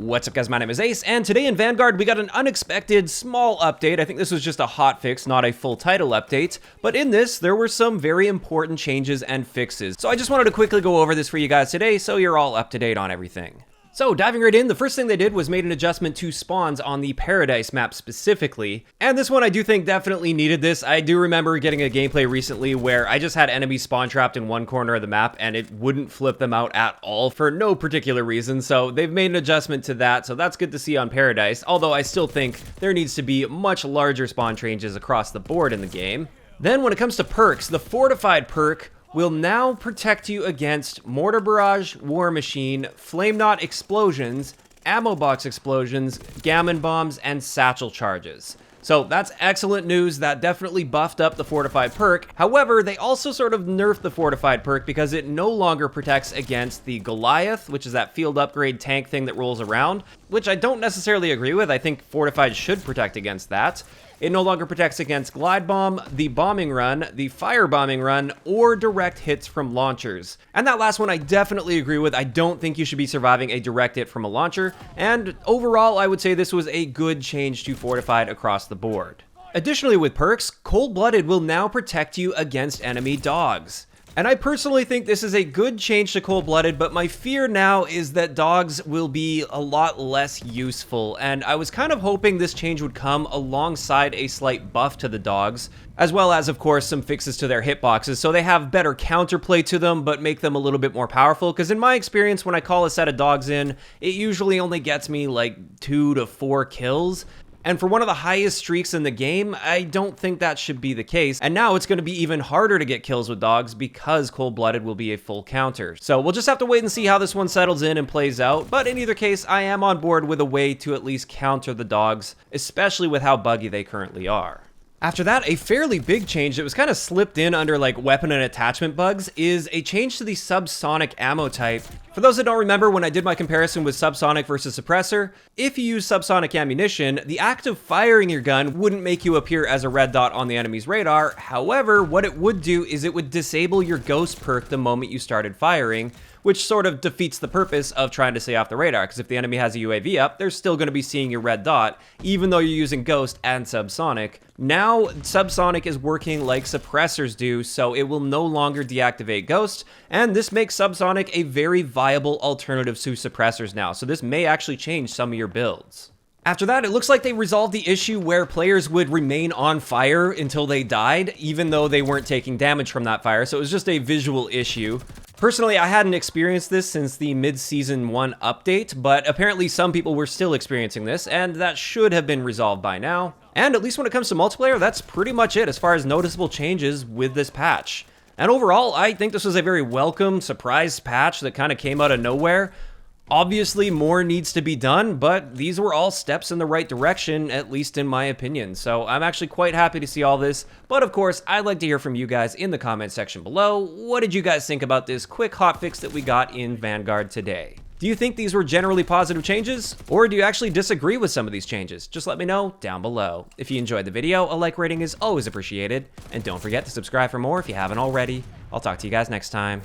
What's up guys, my name is Ace, and today in Vanguard we got an unexpected small update. I think this was just a hotfix, not a full title update, but in this there were some very important changes and fixes. So I just wanted to quickly go over this for you guys today so you're all up to date on everything. So diving right in, the first thing they did was made an adjustment to spawns on the Paradise map specifically. And this one I do think definitely needed this. I do remember getting a gameplay recently where I just had enemies spawn trapped in one corner of the map and it wouldn't flip them out at all for no particular reason. So they've made an adjustment to that, so that's good to see on Paradise. Although I still think there needs to be much larger spawn changes across the board in the game. Then when it comes to perks, the Fortified perk will now protect you against Mortar Barrage, War Machine, Flame Knot explosions, Ammo Box explosions, Gammon Bombs, and Satchel charges. So that's excellent news. That definitely buffed up the Fortified perk. However, they also sort of nerfed the Fortified perk because it no longer protects against the Goliath, which is that field upgrade tank thing that rolls around, which I don't necessarily agree with. I think Fortified should protect against that. It no longer protects against Glide Bomb, the Bombing Run, the Fire Bombing Run, or direct hits from launchers. And that last one I definitely agree with. I don't think you should be surviving a direct hit from a launcher, and overall I would say this was a good change to Fortified across the board. Additionally, with perks, Cold-Blooded will now protect you against enemy dogs. And I personally think this is a good change to Cold-Blooded, but my fear now is that dogs will be a lot less useful, and I was kind of hoping this change would come alongside a slight buff to the dogs, as well as, of course, some fixes to their hitboxes, so they have better counterplay to them, but make them a little bit more powerful, because in my experience, when I call a set of dogs in, it usually only gets me like 2 to 4 kills. And for one of the highest streaks in the game, I don't think that should be the case. And now it's going to be even harder to get kills with dogs because Cold-Blooded will be a full counter. So we'll just have to wait and see how this one settles in and plays out. But in either case, I am on board with a way to at least counter the dogs, especially with how buggy they currently are. After that, a fairly big change that was kind of slipped in under like weapon and attachment bugs is a change to the Subsonic ammo type. For those that don't remember, when I did my comparison with Subsonic versus Suppressor, if you use Subsonic ammunition, the act of firing your gun wouldn't make you appear as a red dot on the enemy's radar. However, what it would do is it would disable your ghost perk the moment you started firing, which sort of defeats the purpose of trying to stay off the radar, because if the enemy has a UAV up, they're still going to be seeing your red dot, even though you're using Ghost and Subsonic. Now, Subsonic is working like suppressors do, so it will no longer deactivate Ghost, and this makes Subsonic a very viable alternative to suppressors now, so this may actually change some of your builds. After that, it looks like they resolved the issue where players would remain on fire until they died, even though they weren't taking damage from that fire, so it was just a visual issue. Personally, I hadn't experienced this since the mid-season 1 update, but apparently some people were still experiencing this, and that should have been resolved by now. And at least when it comes to multiplayer, that's pretty much it as far as noticeable changes with this patch. And overall, I think this was a very welcome surprise patch that kind of came out of nowhere. Obviously, more needs to be done, but these were all steps in the right direction, at least in my opinion. So I'm actually quite happy to see all this. But of course, I'd like to hear from you guys in the comment section below. What did you guys think about this quick hotfix that we got in Vanguard today? Do you think these were generally positive changes? Or do you actually disagree with some of these changes? Just let me know down below. If you enjoyed the video, a like rating is always appreciated. And don't forget to subscribe for more if you haven't already. I'll talk to you guys next time.